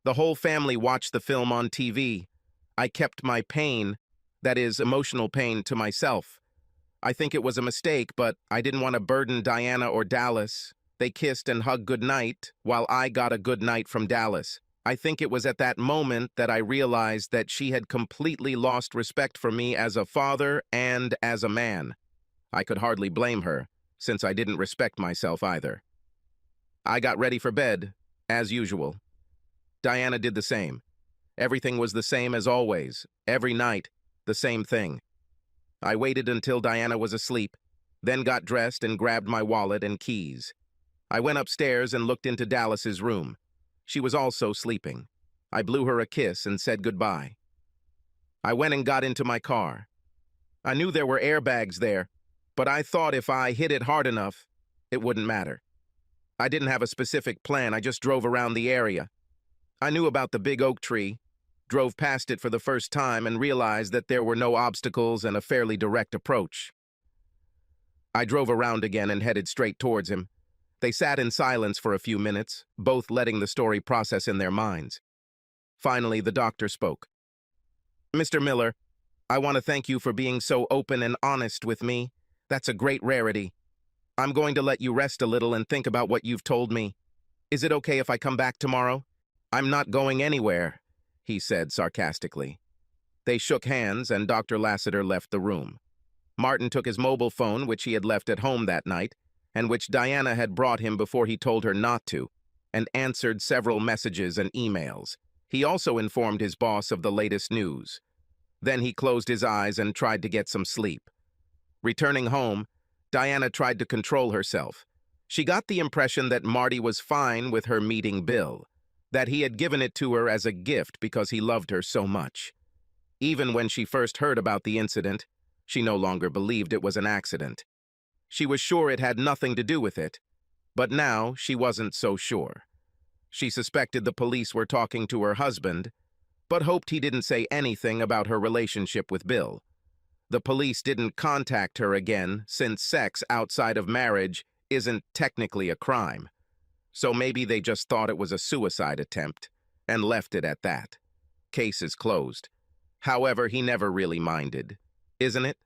The whole family watched the film on TV. I kept my pain, that is, emotional pain, to myself. I think it was a mistake, but I didn't want to burden Diana or Dallas. They kissed and hugged goodnight, while I got a good night from Dallas. I think it was at that moment that I realized that she had completely lost respect for me as a father and as a man. I could hardly blame her, since I didn't respect myself either. I got ready for bed, as usual. Diana did the same. Everything was the same as always. Every night, the same thing. I waited until Diana was asleep, then got dressed and grabbed my wallet and keys. I went upstairs and looked into Dallas's room. She was also sleeping. I blew her a kiss and said goodbye. I went and got into my car. I knew there were airbags there, but I thought if I hit it hard enough, it wouldn't matter. I didn't have a specific plan, I just drove around the area. I knew about the big oak tree, drove past it for the first time and realized that there were no obstacles and a fairly direct approach. I drove around again and headed straight towards him. They sat in silence for a few minutes, both letting the story process in their minds. Finally, the doctor spoke. "Mr. Miller, I want to thank you for being so open and honest with me. That's a great rarity. I'm going to let you rest a little and think about what you've told me. Is it okay if I come back tomorrow?" "I'm not going anywhere," he said sarcastically. They shook hands and Dr. Lassiter left the room. Martin took his mobile phone, which he had left at home that night, and which Diana had brought him before he told her not to, and answered several messages and emails. He also informed his boss of the latest news. Then he closed his eyes and tried to get some sleep. Returning home, Diana tried to control herself. She got the impression that Marty was fine with her meeting Bill, that he had given it to her as a gift because he loved her so much. Even when she first heard about the incident, she no longer believed it was an accident. She was sure it had nothing to do with it, but now she wasn't so sure. She suspected the police were talking to her husband, but hoped he didn't say anything about her relationship with Bill. The police didn't contact her again since sex outside of marriage isn't technically a crime. So maybe they just thought it was a suicide attempt and left it at that. Case is closed. However, he never really minded. Isn't it?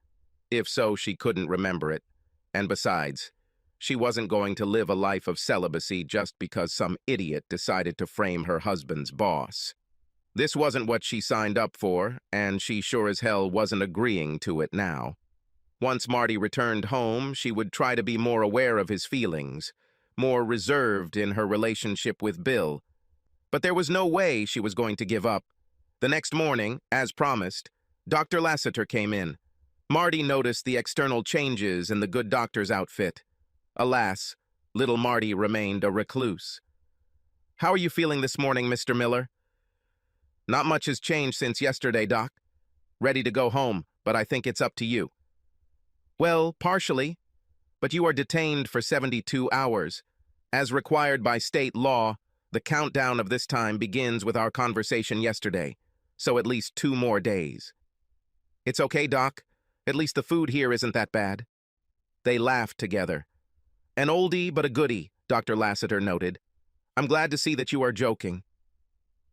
If so, she couldn't remember it. And besides, she wasn't going to live a life of celibacy just because some idiot decided to frame her husband's boss. This wasn't what she signed up for, and she sure as hell wasn't agreeing to it now. Once Marty returned home, she would try to be more aware of his feelings, more reserved in her relationship with Bill. But there was no way she was going to give up. The next morning, as promised, Dr. Lassiter came in. Marty noticed the external changes in the good doctor's outfit. Alas, little Marty remained a recluse. "How are you feeling this morning, Mr. Miller?" "Not much has changed since yesterday, Doc. Ready to go home, but I think it's up to you." "Well, partially. But you are detained for 72 hours. As required by state law, the countdown of this time begins with our conversation yesterday, so at least 2 more days." "It's okay, Doc. At least the food here isn't that bad." They laughed together. "An oldie but a goodie," Dr. Lassiter noted. "I'm glad to see that you are joking."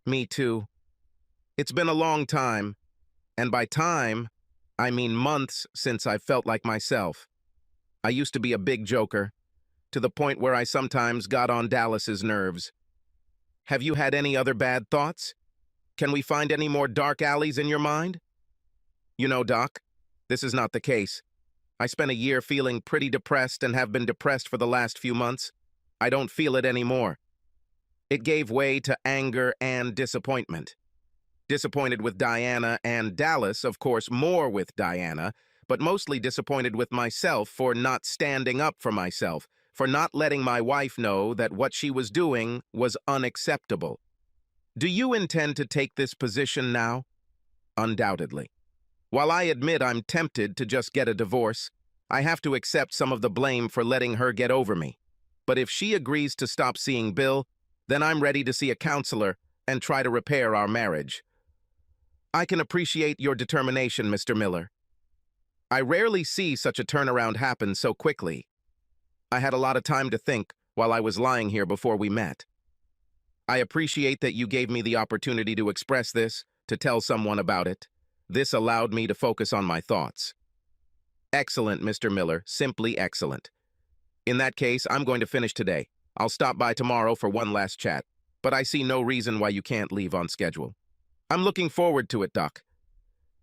"Me too. It's been a long time, and by time, I mean months since I felt like myself. I used to be a big joker, to the point where I sometimes got on Dallas's nerves. Have you had any other bad thoughts? Can we find any more dark alleys in your mind?" "You know, Doc, this is not the case. I spent a year feeling pretty depressed and have been depressed for the last few months. I don't feel it anymore." It gave way to anger and disappointment. Disappointed with Diana and Dallas, of course, more with Diana, but mostly disappointed with myself for not standing up for myself, for not letting my wife know that what she was doing was unacceptable. Do you intend to take this position now? Undoubtedly. While I admit I'm tempted to just get a divorce, I have to accept some of the blame for letting her get over me. But if she agrees to stop seeing Bill, then I'm ready to see a counselor and try to repair our marriage. I can appreciate your determination, Mr. Miller. I rarely see such a turnaround happen so quickly. I had a lot of time to think while I was lying here before we met. I appreciate that you gave me the opportunity to express this, to tell someone about it. This allowed me to focus on my thoughts. Excellent, Mr. Miller, simply excellent. In that case, I'm going to finish today. I'll stop by tomorrow for one last chat, but I see no reason why you can't leave on schedule. I'm looking forward to it, Doc.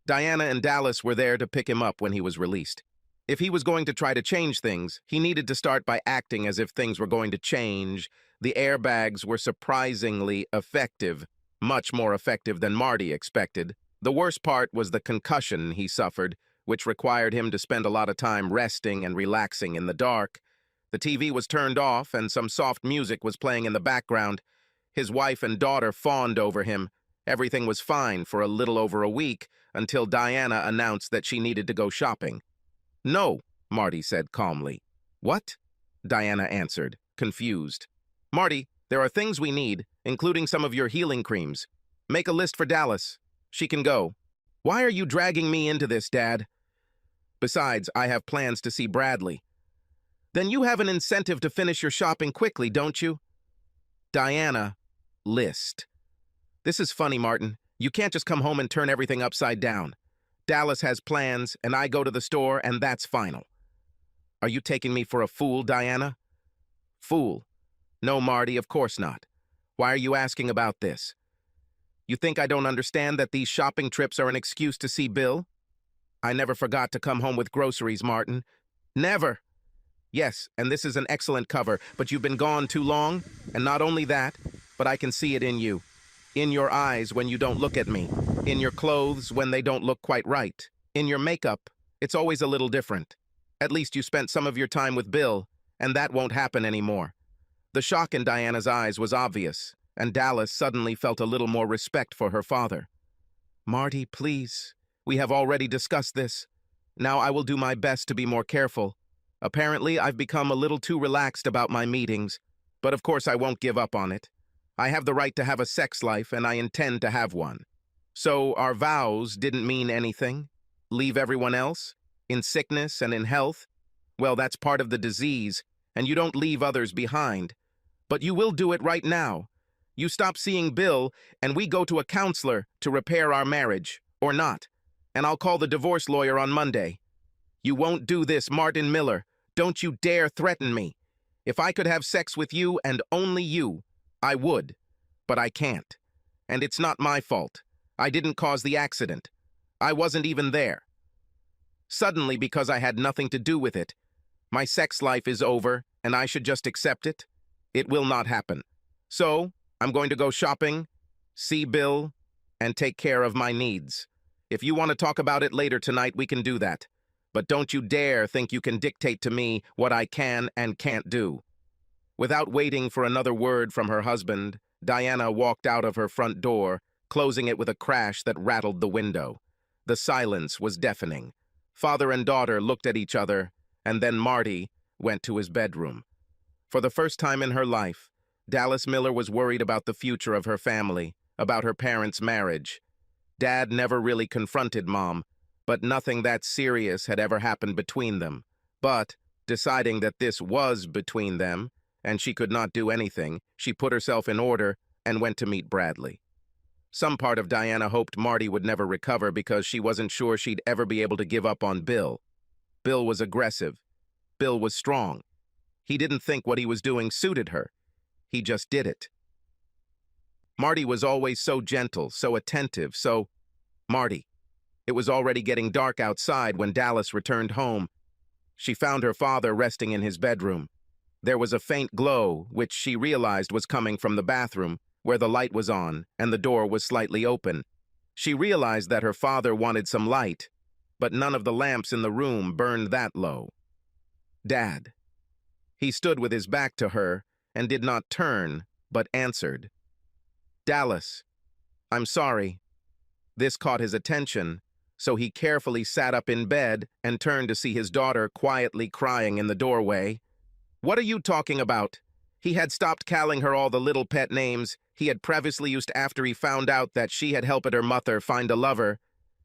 Diana and Dallas were there to pick him up when he was released. If he was going to try to change things, he needed to start by acting as if things were going to change. The airbags were surprisingly effective, much more effective than Marty expected. The worst part was the concussion he suffered, which required him to spend a lot of time resting and relaxing in the dark. The TV was turned off and some soft music was playing in the background. His wife and daughter fawned over him. Everything was fine for a little over a week until Diana announced that she needed to go shopping. "No," Marty said calmly. "What?" Diana answered, confused. "Marty, there are things we need, including some of your healing creams. Make a list for Dallas. She can go." "Why are you dragging me into this, Dad?" "Besides, I have plans to see Bradley." "Then you have an incentive to finish your shopping quickly, don't you?" Diana, list. "This is funny, Martin. You can't just come home and turn everything upside down. Dallas has plans, and I go to the store, and that's final." "Are you taking me for a fool, Diana?" "Fool? No, Marty, of course not. Why are you asking about this? You think I don't understand that these shopping trips are an excuse to see Bill? I never forgot to come home with groceries, Martin. Never. Yes, and this is an excellent cover, but you've been gone too long, and not only that, but I can see it in you. In your eyes when you don't look at me. In your clothes when they don't look quite right. In your makeup, it's always a little different. At least you spent some of your time with Bill, and that won't happen anymore." The shock in Diana's eyes was obvious, and Dallas suddenly felt a little more respect for her father. "Marty, please. We have already discussed this. Now I will do my best to be more careful. Apparently, I've become a little too relaxed about my meetings, but of course I won't give up on it. I have the right to have a sex life, and I intend to have one. So our vows didn't mean anything? Leave everyone else? In sickness and in health? Well, that's part of the disease, and you don't leave others behind. But you will do it right now. You stop seeing Bill, and we go to a counselor to repair our marriage, or not. And I'll call the divorce lawyer on Monday. You won't do this, Martin Miller. Don't you dare threaten me. If I could have sex with you and only you, I would. But I can't. And it's not my fault. I didn't cause the accident. I wasn't even there. Suddenly, because I had nothing to do with it, my sex life is over, and I should just accept it? It will not happen. So, I'm going to go shopping, see Bill, and take care of my needs. If you want to talk about it later tonight, we can do that. But don't you dare think you can dictate to me what I can and can't do." Without waiting for another word from her husband, Diana walked out of her front door, closing it with a crash that rattled the window. The silence was deafening. Father and daughter looked at each other, and then Marty went to his bedroom. For the first time in her life, Dallas Miller was worried about the future of her family, about her parents' marriage. Dad never really confronted Mom, but nothing that serious had ever happened between them. But, deciding that this was between them, and she could not do anything, she put herself in order and went to meet Bradley. Some part of Diana hoped Marty would never recover because she wasn't sure she'd ever be able to give up on Bill. Bill was aggressive. Bill was strong. He didn't think what he was doing suited her. He just did it. Marty was always so gentle, so attentive, so... Marty. It was already getting dark outside when Dallas returned home. She found her father resting in his bedroom. There was a faint glow, which she realized was coming from the bathroom, where the light was on and the door was slightly open. She realized that her father wanted some light, but none of the lamps in the room burned that low. "Dad." He stood with his back to her and did not turn, but answered. "Dallas, I'm sorry." This caught his attention, so he carefully sat up in bed and turned to see his daughter quietly crying in the doorway. "What are you talking about?" He had stopped calling her all the little pet names he had previously used after he found out that she had helped her mother find a lover,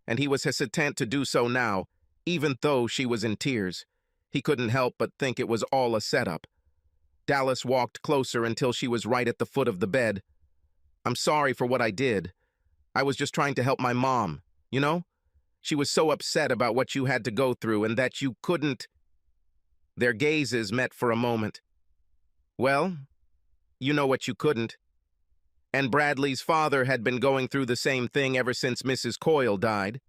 and he was hesitant to do so now, even though she was in tears. He couldn't help but think it was all a setup. Dallas walked closer until she was right at the foot of the bed. I'm sorry for what I did. I was just trying to help my mom, you know? She was so upset about what you had to go through and that you couldn't." Their gazes met for a moment. "Well, you know what you couldn't." And Bradley's father had been going through the same thing ever since Mrs. Coyle died.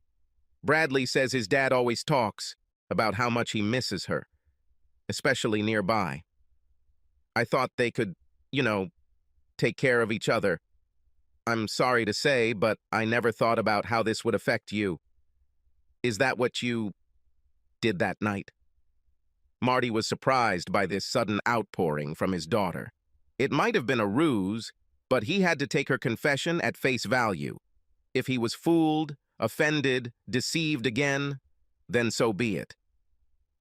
Bradley says his dad always talks about how much he misses her, especially nearby. I thought they could, you know, take care of each other. I'm sorry to say, but I never thought about how this would affect you. Is that what you did that night?" Marty was surprised by this sudden outpouring from his daughter. It might have been a ruse, but he had to take her confession at face value. If he was fooled, offended, deceived again, then so be it.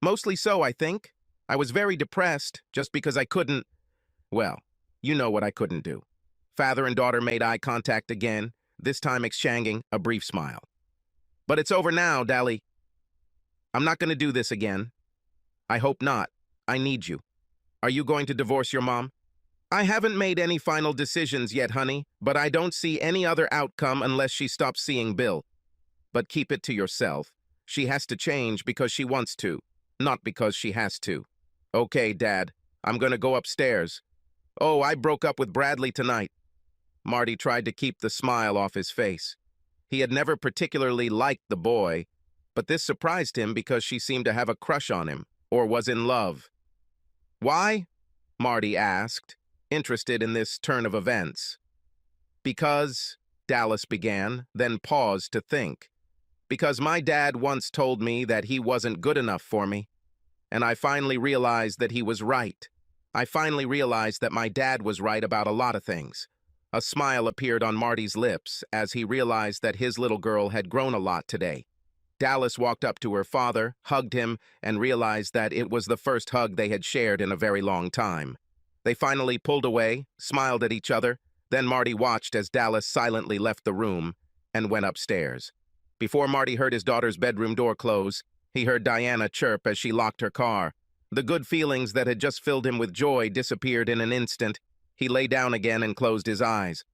"Mostly so, I think. I was very depressed just because I couldn't, well, you know what I couldn't do." Father and daughter made eye contact again, this time exchanging a brief smile. "But it's over now, Dally. I'm not going to do this again. I hope not. I need you. Are you going to divorce your mom?" "I haven't made any final decisions yet, honey, but I don't see any other outcome unless she stops seeing Bill. But keep it to yourself. She has to change because she wants to, not because she has to." "Okay, Dad. I'm going to go upstairs. Oh, I broke up with Bradley tonight." Marty tried to keep the smile off his face. He had never particularly liked the boy, but this surprised him because she seemed to have a crush on him, or was in love. "Why?" Marty asked, interested in this turn of events. "Because," Dallas began, then paused to think. "Because my dad once told me that he wasn't good enough for me, and I finally realized that he was right. I finally realized that my dad was right about a lot of things." A smile appeared on Marty's lips as he realized that his little girl had grown a lot today. Dallas walked up to her father, hugged him, and realized that it was the first hug they had shared in a very long time. They finally pulled away, smiled at each other, then Marty watched as Dallas silently left the room and went upstairs. Before Marty heard his daughter's bedroom door close, he heard Diana chirp as she locked her car. The good feelings that had just filled him with joy disappeared in an instant. He lay down again and closed his eyes.